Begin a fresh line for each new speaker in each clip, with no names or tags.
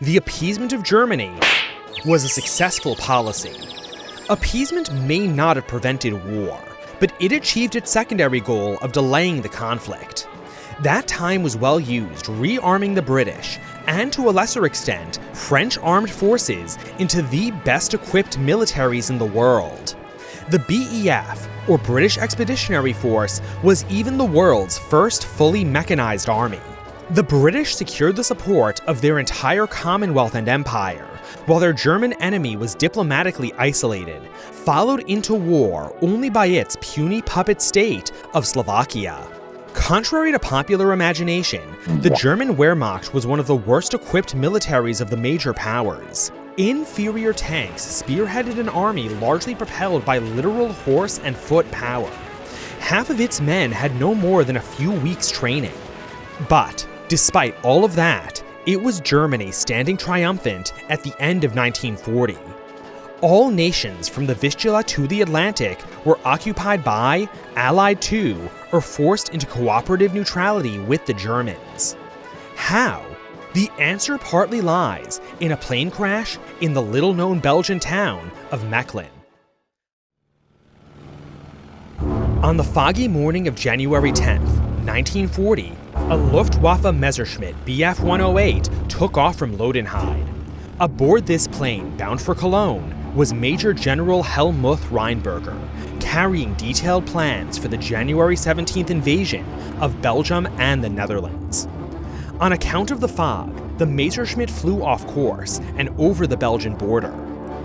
The appeasement of Germany was a successful policy. Appeasement may not have prevented war, but it achieved its secondary goal of delaying the conflict. That time was well used rearming the British, and to a lesser extent, French armed forces into the best equipped militaries in the world. The BEF, or British Expeditionary Force, was even the world's first fully mechanized army. The British secured the support of their entire Commonwealth and Empire, while their German enemy was diplomatically isolated, followed into war only by its puny puppet state of Slovakia. Contrary to popular imagination, the German Wehrmacht was one of the worst equipped militaries of the major powers. Inferior tanks spearheaded an army largely propelled by literal horse and foot power. Half of its men had no more than a few weeks' training. But, despite all of that, it was Germany standing triumphant at the end of 1940. All nations from the Vistula to the Atlantic were occupied by, allied to, or forced into cooperative neutrality with the Germans. How? The answer partly lies in a plane crash in the little-known Belgian town of Mechelen. On the foggy morning of January 10th, 1940, a Luftwaffe Messerschmitt Bf 108 took off from Lodenheide. Aboard this plane, bound for Cologne, was Major General Helmuth Rheinberger, carrying detailed plans for the January 17th invasion of Belgium and the Netherlands. On account of the fog, the Messerschmitt flew off course and over the Belgian border.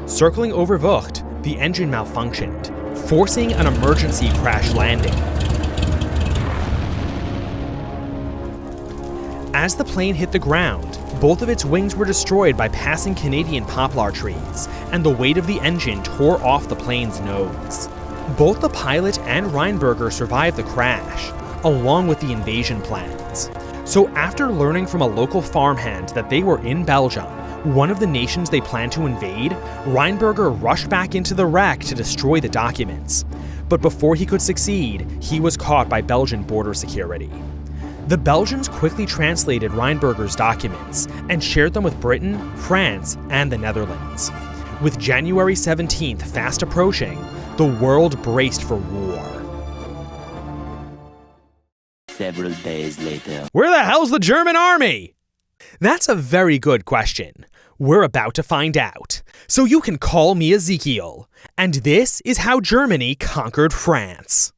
Circling over Vught, the engine malfunctioned, forcing an emergency crash landing. As the plane hit the ground, both of its wings were destroyed by passing Canadian poplar trees, and the weight of the engine tore off the plane's nose. Both the pilot and Rheinberger survived the crash, along with the invasion plans. So after learning from a local farmhand that they were in Belgium, one of the nations they planned to invade, Rheinberger rushed back into the wreck to destroy the documents. But before he could succeed, he was caught by Belgian border security. The Belgians quickly translated Rheinberger's documents and shared them with Britain, France, and the Netherlands. With January 17th fast approaching, the world braced for war.
Several days later.
Where the hell's the German army? That's a very good question. We're about to find out. So you can call me Ezekiel. And this is how Germany conquered France.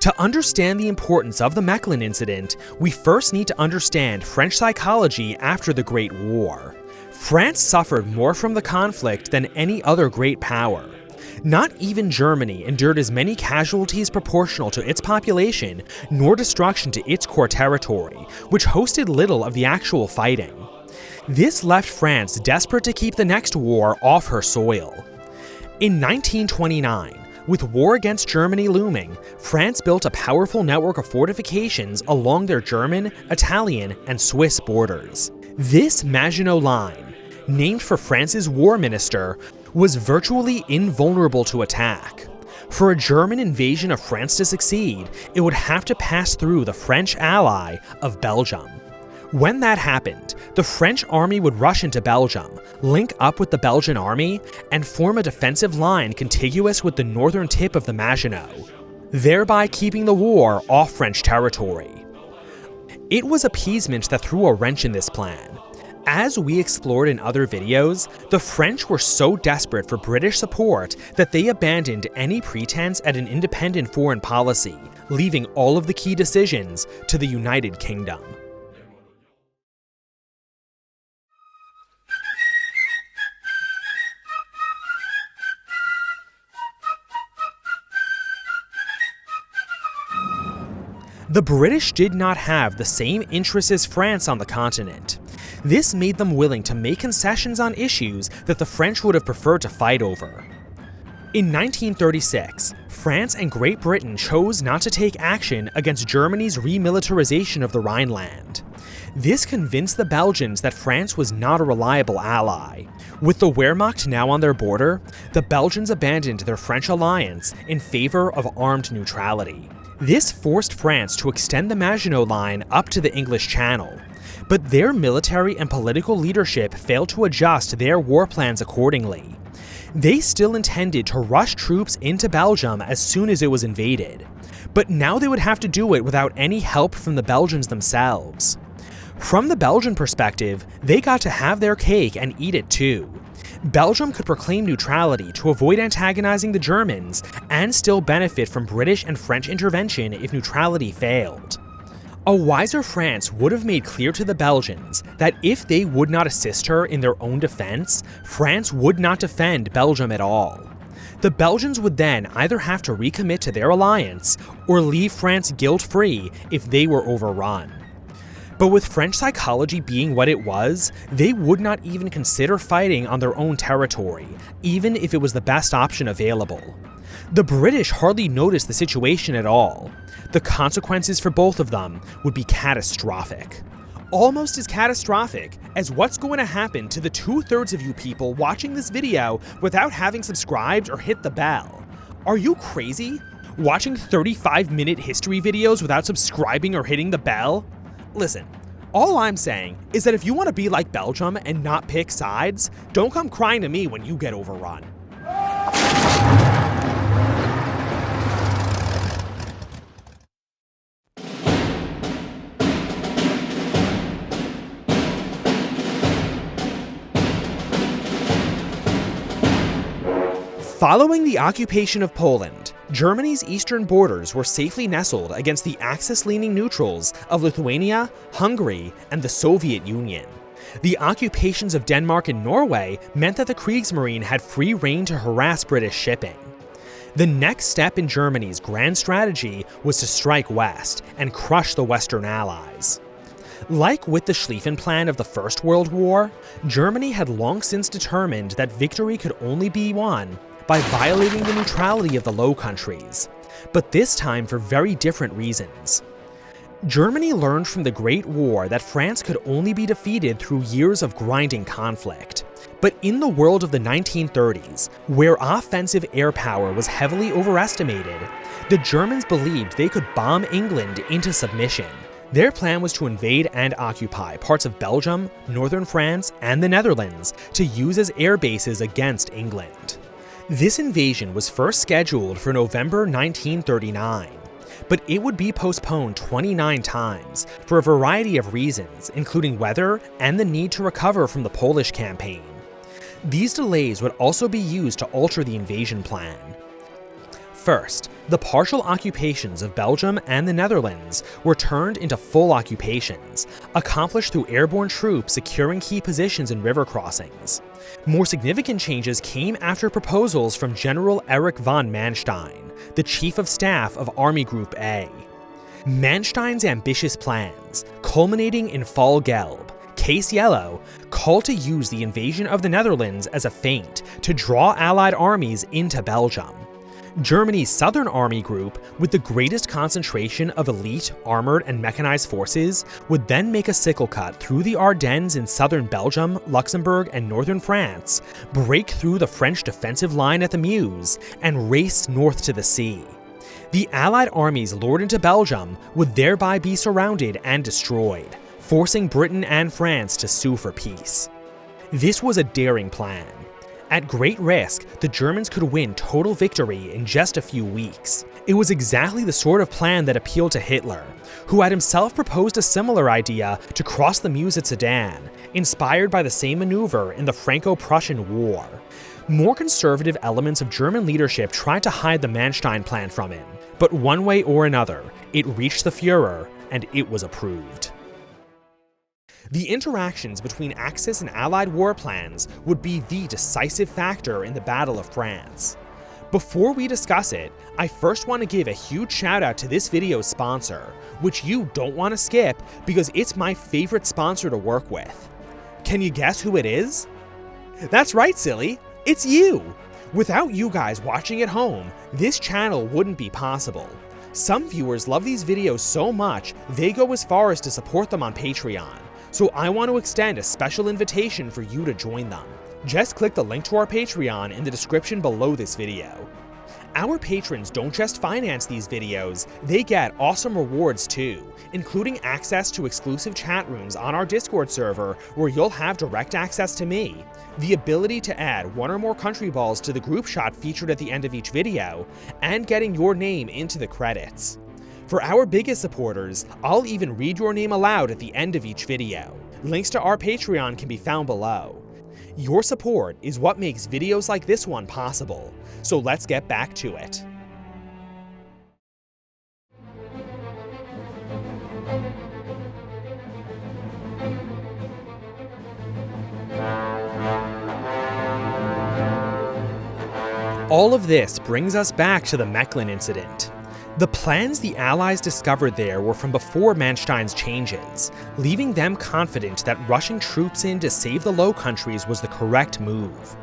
To understand the importance of the Mechelen incident, we first need to understand French psychology after the Great War. France suffered more from the conflict than any other great power. Not even Germany endured as many casualties proportional to its population, nor destruction to its core territory, which hosted little of the actual fighting. This left France desperate to keep the next war off her soil. In 1929, with war against Germany looming, France built a powerful network of fortifications along their German, Italian, and Swiss borders. This Maginot Line, named for France's war minister, was virtually invulnerable to attack. For a German invasion of France to succeed, it would have to pass through the French ally of Belgium. When that happened, the French army would rush into Belgium, link up with the Belgian army, and form a defensive line contiguous with the northern tip of the Maginot, thereby keeping the war off French territory. It was appeasement that threw a wrench in this plan. As we explored in other videos, the French were so desperate for British support that they abandoned any pretense at an independent foreign policy, leaving all of the key decisions to the United Kingdom. The British did not have the same interests as France on the continent. This made them willing to make concessions on issues that the French would have preferred to fight over. In 1936, France and Great Britain chose not to take action against Germany's remilitarization of the Rhineland. This convinced the Belgians that France was not a reliable ally. With the Wehrmacht now on their border, the Belgians abandoned their French alliance in favor of armed neutrality. This forced France to extend the Maginot Line up to the English Channel, but their military and political leadership failed to adjust their war plans accordingly. They still intended to rush troops into Belgium as soon as it was invaded, but now they would have to do it without any help from the Belgians themselves. From the Belgian perspective, they got to have their cake and eat it too. Belgium could proclaim neutrality to avoid antagonizing the Germans and still benefit from British and French intervention if neutrality failed. A wiser France would have made clear to the Belgians that if they would not assist her in their own defense, France would not defend Belgium at all. The Belgians would then either have to recommit to their alliance or leave France guilt-free if they were overrun. But with French psychology being what it was, they would not even consider fighting on their own territory, even if it was the best option available. The British hardly noticed the situation at all. The consequences for both of them would be catastrophic. Almost as catastrophic as what's going to happen to the 2/3 of you people watching this video without having subscribed or hit the bell. Are you crazy? Watching 35-minute history videos without subscribing or hitting the bell? Listen, all I'm saying is that if you want to be like Belgium and not pick sides, don't come crying to me when you get overrun. Following the occupation of Poland, Germany's eastern borders were safely nestled against the Axis-leaning neutrals of Lithuania, Hungary, and the Soviet Union. The occupations of Denmark and Norway meant that the Kriegsmarine had free rein to harass British shipping. The next step in Germany's grand strategy was to strike west and crush the Western Allies. Like with the Schlieffen Plan of the First World War, Germany had long since determined that victory could only be won by violating the neutrality of the Low Countries, but this time for very different reasons. Germany learned from the Great War that France could only be defeated through years of grinding conflict. But in the world of the 1930s, where offensive air power was heavily overestimated, the Germans believed they could bomb England into submission. Their plan was to invade and occupy parts of Belgium, northern France, and the Netherlands to use as air bases against England. This invasion was first scheduled for November 1939, but it would be postponed 29 times for a variety of reasons, including weather and the need to recover from the Polish campaign. These delays would also be used to alter the invasion plan. First, the partial occupations of Belgium and the Netherlands were turned into full occupations, accomplished through airborne troops securing key positions in river crossings. More significant changes came after proposals from General Erich von Manstein, the Chief of Staff of Army Group A. Manstein's ambitious plans, culminating in Fall Gelb, Case Yellow, called to use the invasion of the Netherlands as a feint to draw Allied armies into Belgium. Germany's Southern Army Group, with the greatest concentration of elite, armored, and mechanized forces, would then make a sickle cut through the Ardennes in southern Belgium, Luxembourg, and northern France, break through the French defensive line at the Meuse, and race north to the sea. The Allied armies lured into Belgium would thereby be surrounded and destroyed, forcing Britain and France to sue for peace. This was a daring plan. At great risk, the Germans could win total victory in just a few weeks. It was exactly the sort of plan that appealed to Hitler, who had himself proposed a similar idea to cross the Meuse at Sedan, inspired by the same maneuver in the Franco-Prussian War. More conservative elements of German leadership tried to hide the Manstein plan from him, but one way or another, it reached the Führer, and it was approved. The interactions between Axis and Allied war plans would be the decisive factor in the Battle of France. Before we discuss it, I first want to give a huge shout out to this video's sponsor, which you don't want to skip because it's my favorite sponsor to work with. Can you guess who it is? That's right, silly, it's you! Without you guys watching at home, this channel wouldn't be possible. Some viewers love these videos so much, they go as far as to support them on Patreon. so I want to extend a special invitation for you to join them. Just click the link to our Patreon in the description below this video. Our patrons don't just finance these videos, they get awesome rewards too, including access to exclusive chat rooms on our Discord server where you'll have direct access to me, the ability to add one or more Countryballs to the group shot featured at the end of each video, and getting your name into the credits. For our biggest supporters, I'll even read your name aloud at the end of each video. Links to our Patreon can be found below. Your support is what makes videos like this one possible, so let's get back to it. All of this brings us back to the Mechelen incident. The plans the Allies discovered there were from before Manstein's changes, leaving them confident that rushing troops in to save the Low Countries was the correct move.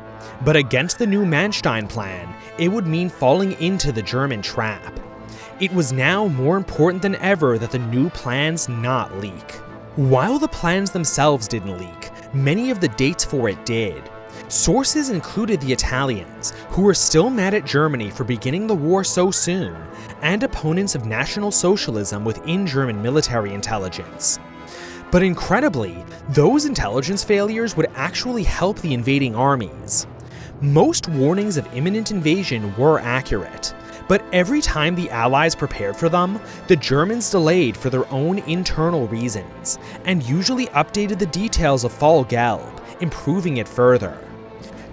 But against the new Manstein plan, it would mean falling into the German trap. It was now more important than ever that the new plans not leak. While the plans themselves didn't leak, many of the dates for it did. Sources included the Italians, who were still mad at Germany for beginning the war so soon, and opponents of National Socialism within German military intelligence. But incredibly, those intelligence failures would actually help the invading armies. Most warnings of imminent invasion were accurate, but every time the Allies prepared for them, the Germans delayed for their own internal reasons, and usually updated the details of Fall Gelb, improving it further.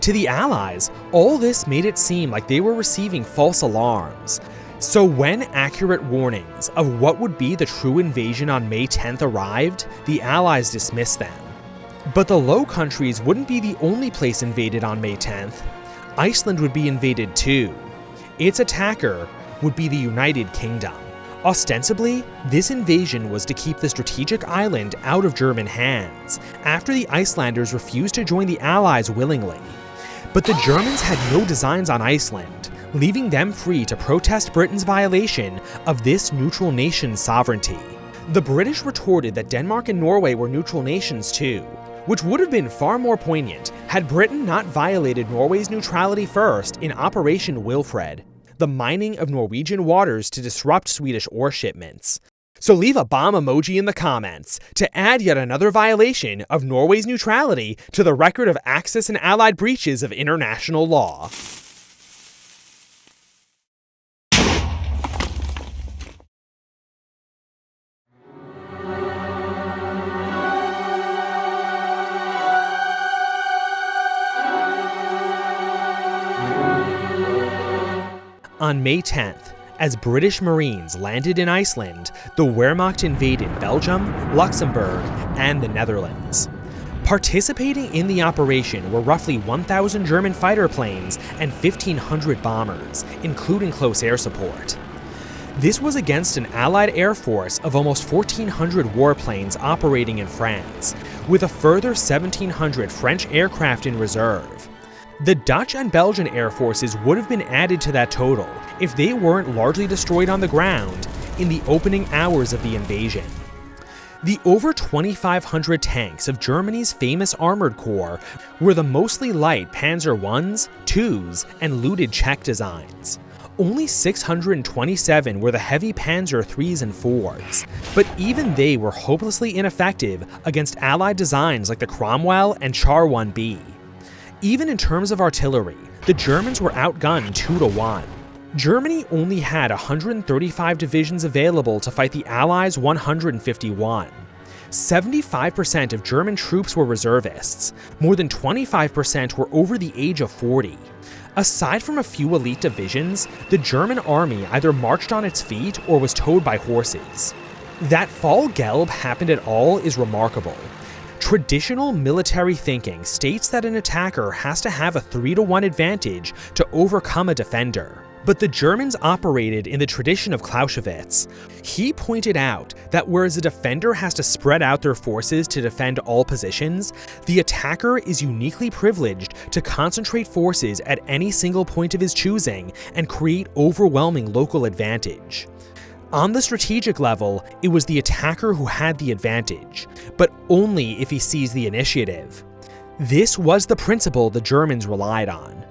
To the Allies, all this made it seem like they were receiving false alarms. So when accurate warnings of what would be the true invasion on May 10th arrived, the Allies dismissed them. But the Low Countries wouldn't be the only place invaded on May 10th. Iceland would be invaded too. Its attacker would be the United Kingdom. Ostensibly, this invasion was to keep the strategic island out of German hands, after the Icelanders refused to join the Allies willingly. But the Germans had no designs on Iceland, leaving them free to protest Britain's violation of this neutral nation's sovereignty. The British retorted that Denmark and Norway were neutral nations too, which would have been far more poignant had Britain not violated Norway's neutrality first in Operation Wilfred, the mining of Norwegian waters to disrupt Swedish ore shipments. So leave a bomb emoji in the comments to add yet another violation of Norway's neutrality to the record of Axis and Allied breaches of international law. On May 10th, as British Marines landed in Iceland, the Wehrmacht invaded Belgium, Luxembourg, and the Netherlands. Participating in the operation were roughly 1,000 German fighter planes and 1,500 bombers, including close air support. This was against an Allied air force of almost 1,400 warplanes operating in France, with a further 1,700 French aircraft in reserve. The Dutch and Belgian air forces would have been added to that total if they weren't largely destroyed on the ground in the opening hours of the invasion. The over 2,500 tanks of Germany's famous armored corps were the mostly light Panzer Is, IIs, and looted Czech designs. Only 627 were the heavy Panzer IIIs and IVs, but even they were hopelessly ineffective against Allied designs like the Cromwell and Char 1B. Even in terms of artillery, the Germans were outgunned 2-1. Germany only had 135 divisions available to fight the Allies' 151. 75% of German troops were reservists. More than 25% were over the age of 40. Aside from a few elite divisions, the German army either marched on its feet or was towed by horses. That Fall Gelb happened at all is remarkable. Traditional military thinking states that an attacker has to have a 3-1 advantage to overcome a defender. But the Germans operated in the tradition of Clausewitz. He pointed out that whereas a defender has to spread out their forces to defend all positions, the attacker is uniquely privileged to concentrate forces at any single point of his choosing and create overwhelming local advantage. On the strategic level, it was the attacker who had the advantage, but only if he seized the initiative. This was the principle the Germans relied on.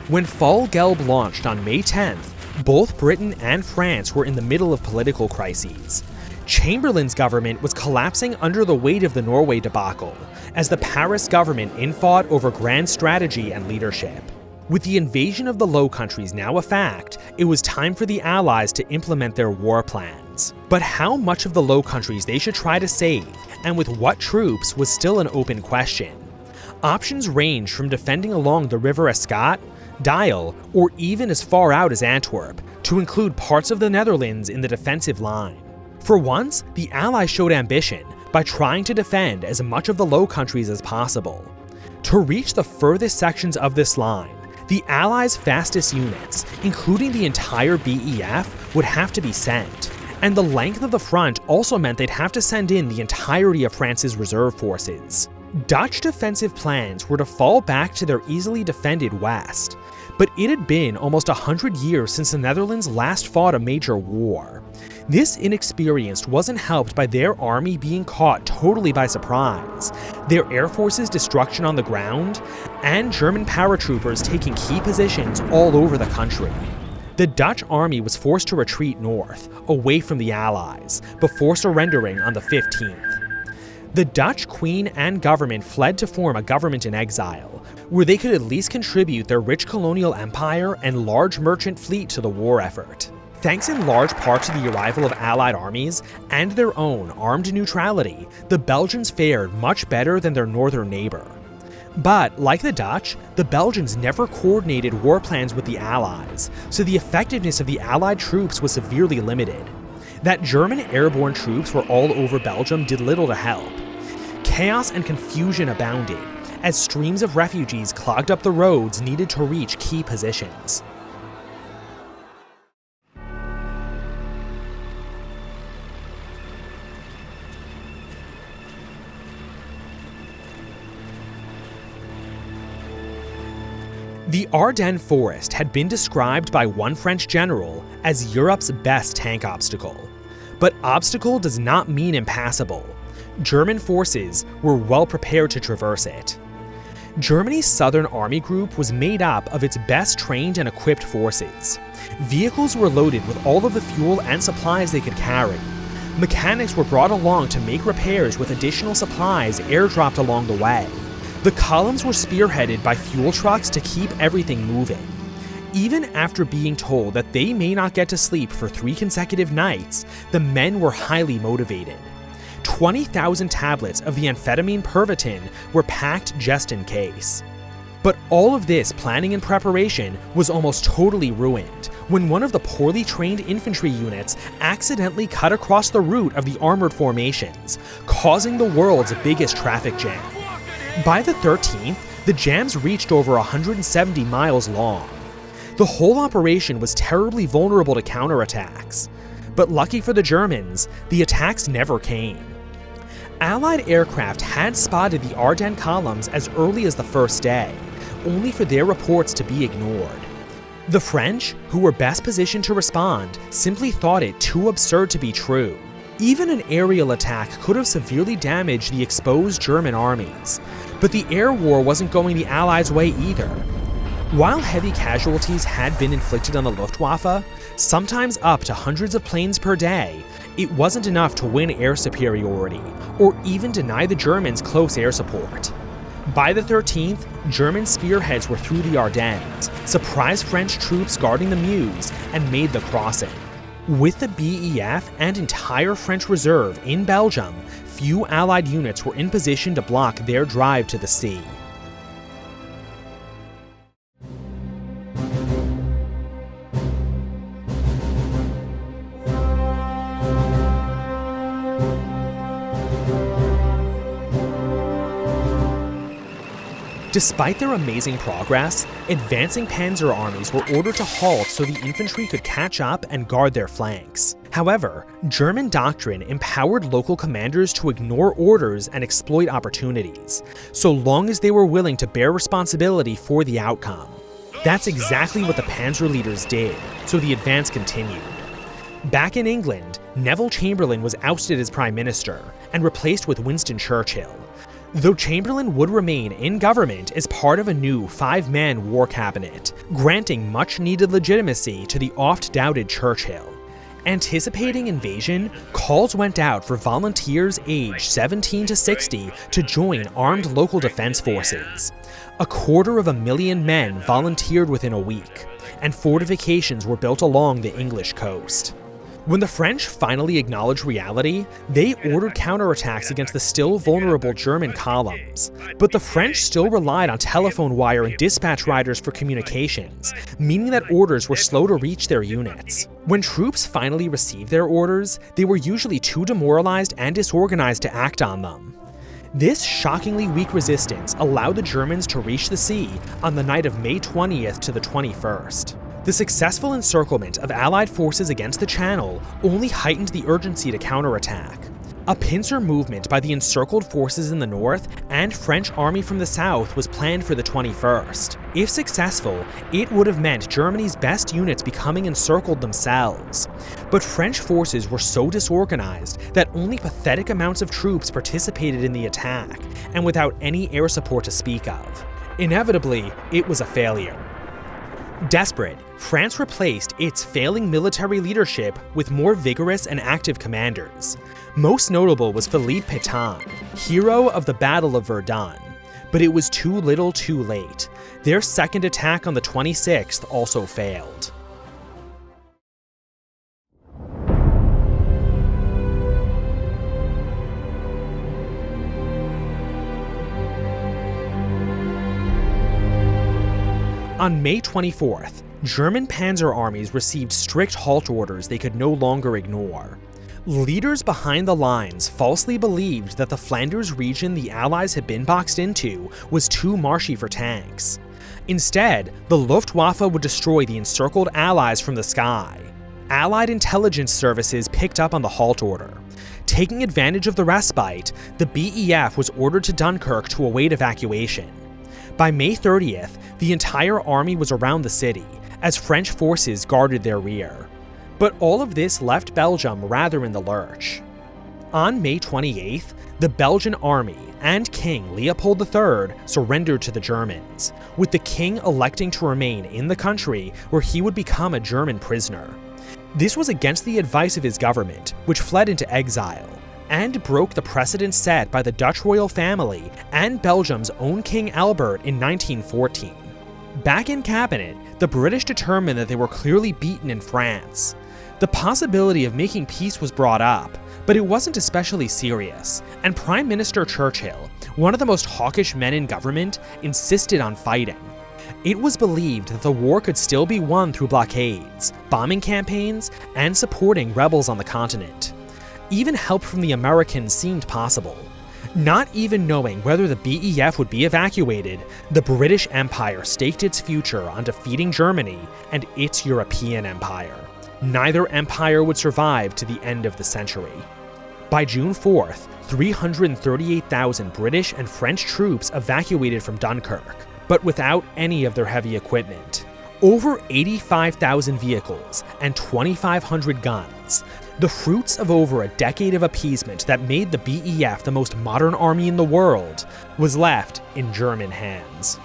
When Fall Gelb launched on May 10th, both Britain and France were in the middle of political crises. Chamberlain's government was collapsing under the weight of the Norway debacle, as the Paris government infought over grand strategy and leadership. With the invasion of the Low Countries now a fact, it was time for the Allies to implement their war plans. But how much of the Low Countries they should try to save, and with what troops, was still an open question. Options ranged from defending along the River Escaut, Dial, or even as far out as Antwerp, to include parts of the Netherlands in the defensive line. For once, the Allies showed ambition by trying to defend as much of the Low Countries as possible. To reach the furthest sections of this line, the Allies' fastest units, including the entire BEF, would have to be sent, and the length of the front also meant they'd have to send in the entirety of France's reserve forces. Dutch defensive plans were to fall back to their easily defended west, but it had been almost 100 years since the Netherlands last fought a major war. This inexperience wasn't helped by their army being caught totally by surprise, their air force's destruction on the ground, and German paratroopers taking key positions all over the country. The Dutch army was forced to retreat north, away from the Allies, before surrendering on the 15th. The Dutch Queen and government fled to form a government in exile, where they could at least contribute their rich colonial empire and large merchant fleet to the war effort. Thanks in large part to the arrival of Allied armies and their own armed neutrality, the Belgians fared much better than their northern neighbor. But, like the Dutch, the Belgians never coordinated war plans with the Allies, so the effectiveness of the Allied troops was severely limited. That German airborne troops were all over Belgium did little to help. Chaos and confusion abounded, as streams of refugees clogged up the roads needed to reach key positions. The Ardennes Forest had been described by one French general as Europe's best tank obstacle. But obstacle does not mean impassable. German forces were well prepared to traverse it. Germany's Southern Army Group was made up of its best trained and equipped forces. Vehicles were loaded with all of the fuel and supplies they could carry. Mechanics were brought along to make repairs with additional supplies airdropped along the way. The columns were spearheaded by fuel trucks to keep everything moving. Even after being told that they may not get to sleep for 3 consecutive nights, the men were highly motivated. 20,000 tablets of the amphetamine Pervitin were packed just in case. But all of this planning and preparation was almost totally ruined when one of the poorly trained infantry units accidentally cut across the route of the armored formations, causing the world's biggest traffic jam. By the 13th, the jams reached over 170 miles long. The whole operation was terribly vulnerable to counterattacks. But lucky for the Germans, the attacks never came. Allied aircraft had spotted the Ardennes columns as early as the first day, only for their reports to be ignored. The French, who were best positioned to respond, simply thought it too absurd to be true. Even an aerial attack could have severely damaged the exposed German armies, but the air war wasn't going the Allies' way either. While heavy casualties had been inflicted on the Luftwaffe, sometimes up to hundreds of planes per day, it wasn't enough to win air superiority, or even deny the Germans close air support. By the 13th, German spearheads were through the Ardennes, surprised French troops guarding the Meuse, and made the crossing. With the BEF and entire French reserve in Belgium, few Allied units were in position to block their drive to the sea. Despite their amazing progress, advancing panzer armies were ordered to halt so the infantry could catch up and guard their flanks. However, German doctrine empowered local commanders to ignore orders and exploit opportunities, so long as they were willing to bear responsibility for the outcome. That's exactly what the panzer leaders did, so the advance continued. Back in England, Neville Chamberlain was ousted as Prime Minister and replaced with Winston Churchill, though Chamberlain would remain in government as part of a new 5-man war cabinet, granting much-needed legitimacy to the oft-doubted Churchill. Anticipating invasion, calls went out for volunteers aged 17 to 60 to join armed local defense forces. 250,000 men volunteered within a week, and fortifications were built along the English coast. When the French finally acknowledged reality, they ordered counterattacks against the still vulnerable German columns. But the French still relied on telephone wire and dispatch riders for communications, meaning that orders were slow to reach their units. When troops finally received their orders, they were usually too demoralized and disorganized to act on them. This shockingly weak resistance allowed the Germans to reach the sea on the night of May 20th to the 21st. The successful encirclement of Allied forces against the Channel only heightened the urgency to counterattack. A pincer movement by the encircled forces in the north and French army from the south was planned for the 21st. If successful, it would have meant Germany's best units becoming encircled themselves. But French forces were so disorganized that only pathetic amounts of troops participated in the attack, and without any air support to speak of. Inevitably, it was a failure. Desperate, France replaced its failing military leadership with more vigorous and active commanders. Most notable was Philippe Pétain, hero of the Battle of Verdun. But it was too little too late. Their second attack on the 26th also failed. On May 24th, German panzer armies received strict halt orders they could no longer ignore. Leaders behind the lines falsely believed that the Flanders region the Allies had been boxed into was too marshy for tanks. Instead, the Luftwaffe would destroy the encircled Allies from the sky. Allied intelligence services picked up on the halt order. Taking advantage of the respite, the BEF was ordered to Dunkirk to await evacuation. By May 30th, the entire army was around the city, as French forces guarded their rear. But all of this left Belgium rather in the lurch. On May 28th, the Belgian army and King Leopold III surrendered to the Germans, with the king electing to remain in the country where he would become a German prisoner. This was against the advice of his government, which fled into exile, and broke the precedent set by the Dutch royal family and Belgium's own King Albert in 1914. Back in cabinet, the British determined that they were clearly beaten in France. The possibility of making peace was brought up, but it wasn't especially serious, and Prime Minister Churchill, one of the most hawkish men in government, insisted on fighting. It was believed that the war could still be won through blockades, bombing campaigns, and supporting rebels on the continent. Even help from the Americans seemed possible. Not even knowing whether the BEF would be evacuated, the British Empire staked its future on defeating Germany and its European empire. Neither empire would survive to the end of the century. By June 4th, 338,000 British and French troops evacuated from Dunkirk, but without any of their heavy equipment. Over 85,000 vehicles and 2,500 guns, the fruits of over a decade of appeasement that made the BEF the most modern army in the world, was left in German hands.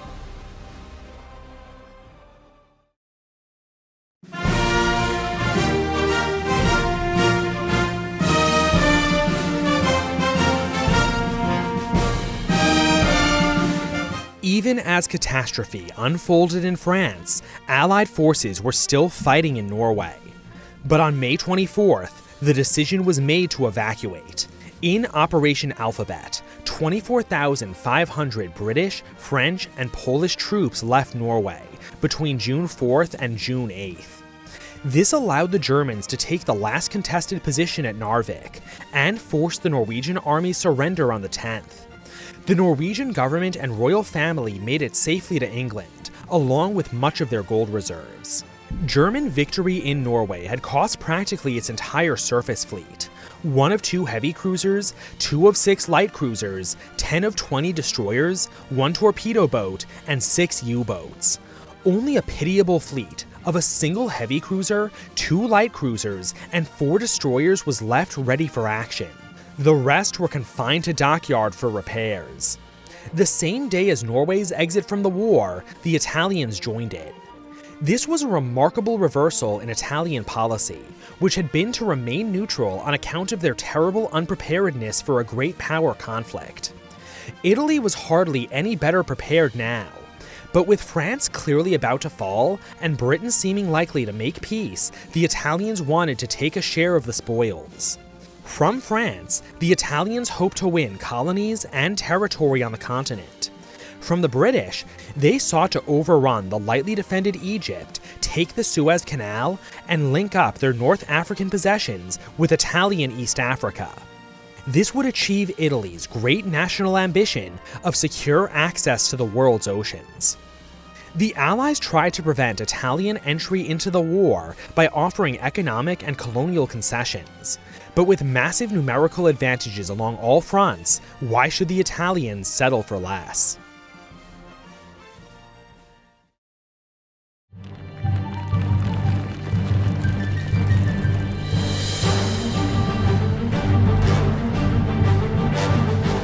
Even as catastrophe unfolded in France, Allied forces were still fighting in Norway. But on May 24th, the decision was made to evacuate. In Operation Alphabet, 24,500 British, French, and Polish troops left Norway between June 4th and June 8th. This allowed the Germans to take the last contested position at Narvik and forced the Norwegian army's surrender on the 10th. The Norwegian government and royal family made it safely to England, along with much of their gold reserves. German victory in Norway had cost practically its entire surface fleet. 1 of 2 heavy cruisers, 2 of 6 light cruisers, 10 of 20 destroyers, 1 torpedo boat, and 6 U-boats. Only a pitiable fleet of a single heavy cruiser, 2 light cruisers, and 4 destroyers was left ready for action. The rest were confined to dockyard for repairs. The same day as Norway's exit from the war, the Italians joined it. This was a remarkable reversal in Italian policy, which had been to remain neutral on account of their terrible unpreparedness for a great power conflict. Italy was hardly any better prepared now, but with France clearly about to fall and Britain seeming likely to make peace, the Italians wanted to take a share of the spoils. From France, the Italians hoped to win colonies and territory on the continent. From the British, they sought to overrun the lightly defended Egypt, take the Suez Canal, and link up their North African possessions with Italian East Africa. This would achieve Italy's great national ambition of secure access to the world's oceans. The Allies tried to prevent Italian entry into the war by offering economic and colonial concessions. But with massive numerical advantages along all fronts, why should the Italians settle for less?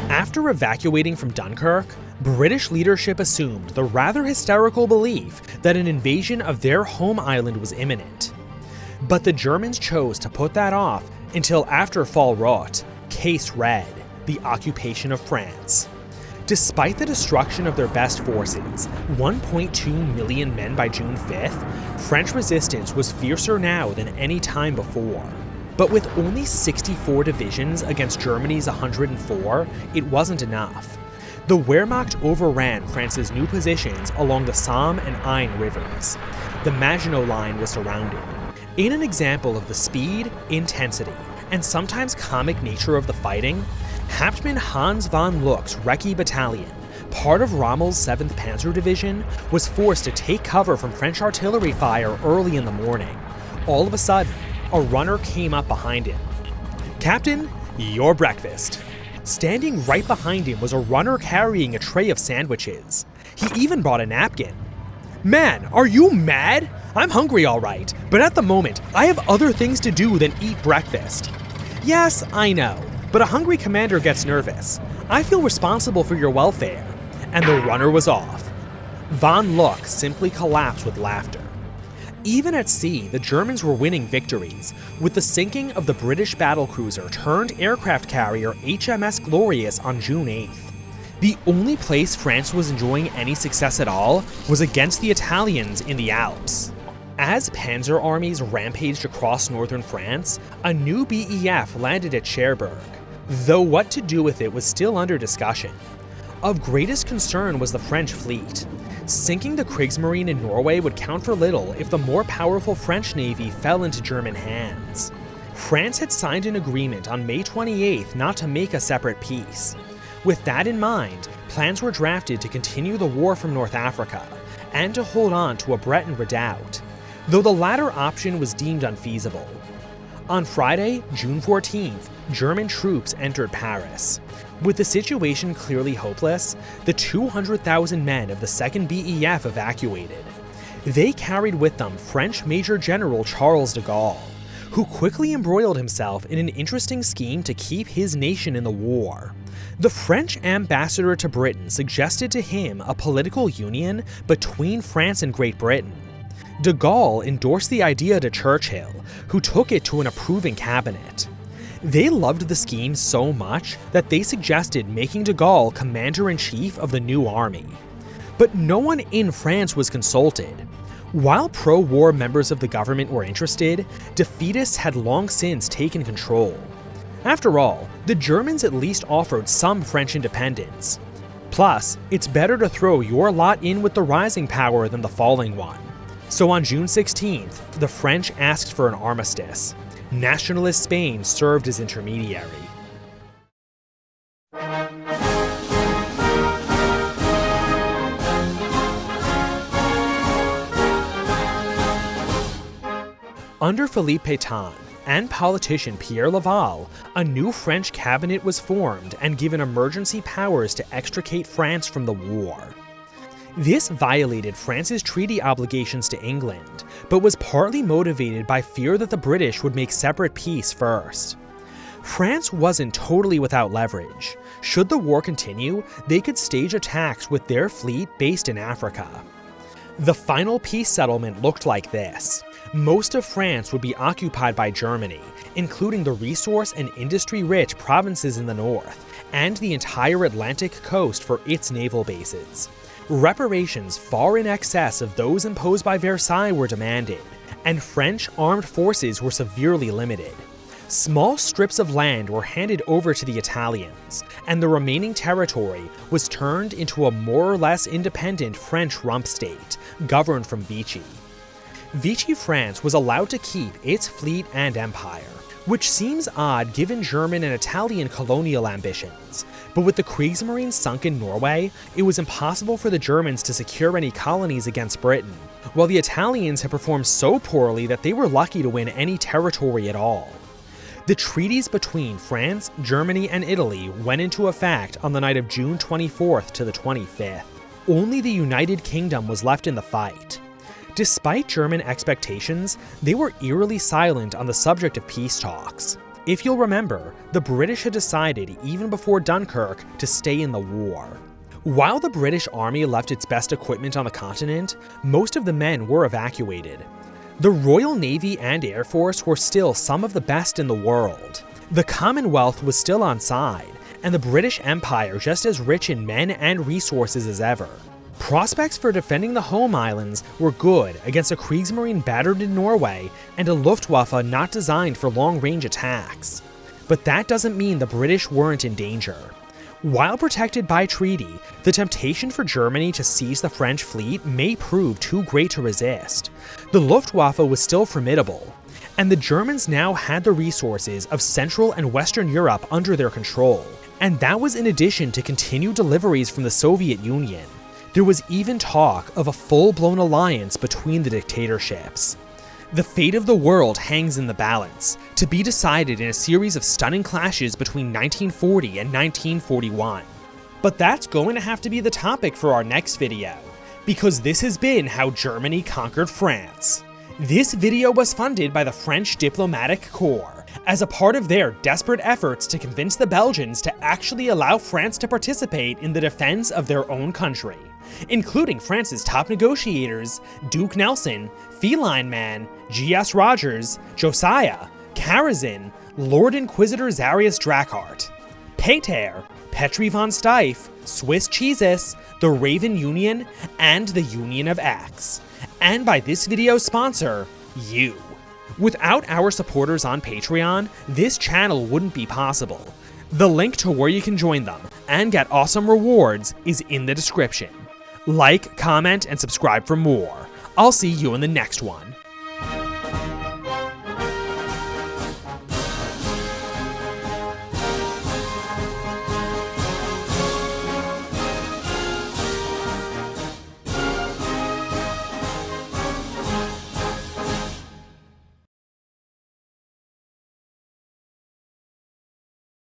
After evacuating from Dunkirk, British leadership assumed the rather hysterical belief that an invasion of their home island was imminent. But the Germans chose to put that off until after Fall Rot, Case Red, the occupation of France. Despite the destruction of their best forces, 1.2 million men by June 5th, French resistance was fiercer now than any time before. But with only 64 divisions against Germany's 104, it wasn't enough. The Wehrmacht overran France's new positions along the Somme and Aisne rivers. The Maginot Line was surrounded. In an example of the speed, intensity, and sometimes comic nature of the fighting, Hauptmann Hans von Luck's Recce Battalion, part of Rommel's 7th Panzer Division, was forced to take cover from French artillery fire early in the morning. All of a sudden, a runner came up behind him. "Captain, your breakfast." Standing right behind him was a runner carrying a tray of sandwiches. He even brought a napkin. "Man, are you mad? I'm hungry all right, but at the moment, I have other things to do than eat breakfast." "Yes, I know, but a hungry commander gets nervous. I feel responsible for your welfare." And the runner was off. Von Luck simply collapsed with laughter. Even at sea, the Germans were winning victories, with the sinking of the British battlecruiser turned aircraft carrier HMS Glorious on June 8th. The only place France was enjoying any success at all was against the Italians in the Alps. As panzer armies rampaged across northern France, a new BEF landed at Cherbourg, though what to do with it was still under discussion. Of greatest concern was the French fleet. Sinking the Kriegsmarine in Norway would count for little if the more powerful French navy fell into German hands. France had signed an agreement on May 28th not to make a separate peace. With that in mind, plans were drafted to continue the war from North Africa, and to hold on to a Breton redoubt, though the latter option was deemed unfeasible. On Friday, June 14th, German troops entered Paris. With the situation clearly hopeless, the 200,000 men of the 2nd BEF evacuated. They carried with them French Major General Charles de Gaulle, who quickly embroiled himself in an interesting scheme to keep his nation in the war. The French ambassador to Britain suggested to him a political union between France and Great Britain. De Gaulle endorsed the idea to Churchill, who took it to an approving cabinet. They loved the scheme so much that they suggested making de Gaulle commander-in-chief of the new army. But no one in France was consulted. While pro-war members of the government were interested, defeatists had long since taken control. After all, the Germans at least offered some French independence. Plus, it's better to throw your lot in with the rising power than the falling one. So on June 16th, the French asked for an armistice. Nationalist Spain served as intermediary. Under Philippe Pétain and politician Pierre Laval, a new French cabinet was formed and given emergency powers to extricate France from the war. This violated France's treaty obligations to England, but was partly motivated by fear that the British would make separate peace first. France wasn't totally without leverage. Should the war continue, they could stage attacks with their fleet based in Africa. The final peace settlement looked like this. Most of France would be occupied by Germany, including the resource and industry-rich provinces in the north, and the entire Atlantic coast for its naval bases. Reparations far in excess of those imposed by Versailles were demanded, and French armed forces were severely limited. Small strips of land were handed over to the Italians, and the remaining territory was turned into a more or less independent French rump state, governed from Vichy. Vichy France was allowed to keep its fleet and empire, which seems odd given German and Italian colonial ambitions. But with the Kriegsmarine sunk in Norway, it was impossible for the Germans to secure any colonies against Britain, while the Italians had performed so poorly that they were lucky to win any territory at all. The treaties between France, Germany, and Italy went into effect on the night of June 24th to the 25th. Only the United Kingdom was left in the fight. Despite German expectations, they were eerily silent on the subject of peace talks. If you'll remember, the British had decided even before Dunkirk to stay in the war. While the British Army left its best equipment on the continent, most of the men were evacuated. The Royal Navy and Air Force were still some of the best in the world. The Commonwealth was still on side, and the British Empire just as rich in men and resources as ever. Prospects for defending the home islands were good against a Kriegsmarine battered in Norway and a Luftwaffe not designed for long-range attacks. But that doesn't mean the British weren't in danger. While protected by treaty, the temptation for Germany to seize the French fleet may prove too great to resist. The Luftwaffe was still formidable, and the Germans now had the resources of Central and Western Europe under their control. And that was in addition to continued deliveries from the Soviet Union. There was even talk of a full-blown alliance between the dictatorships. The fate of the world hangs in the balance, to be decided in a series of stunning clashes between 1940 and 1941. But that's going to have to be the topic for our next video, because this has been how Germany conquered France. This video was funded by the French Diplomatic Corps, as a part of their desperate efforts to convince the Belgians to actually allow France to participate in the defense of their own country, including France's top negotiators, Duke Nelson, Feline Man, G.S. Rogers, Josiah, Karazin, Lord Inquisitor Zarius Drackhart, Pater, Petri von Steiff, Swiss Cheesis, the Raven Union, and the Union of X. And by this video's sponsor, you. Without our supporters on Patreon, this channel wouldn't be possible. The link to where you can join them and get awesome rewards is in the description. Like, comment, and subscribe for more. I'll see you in the next one.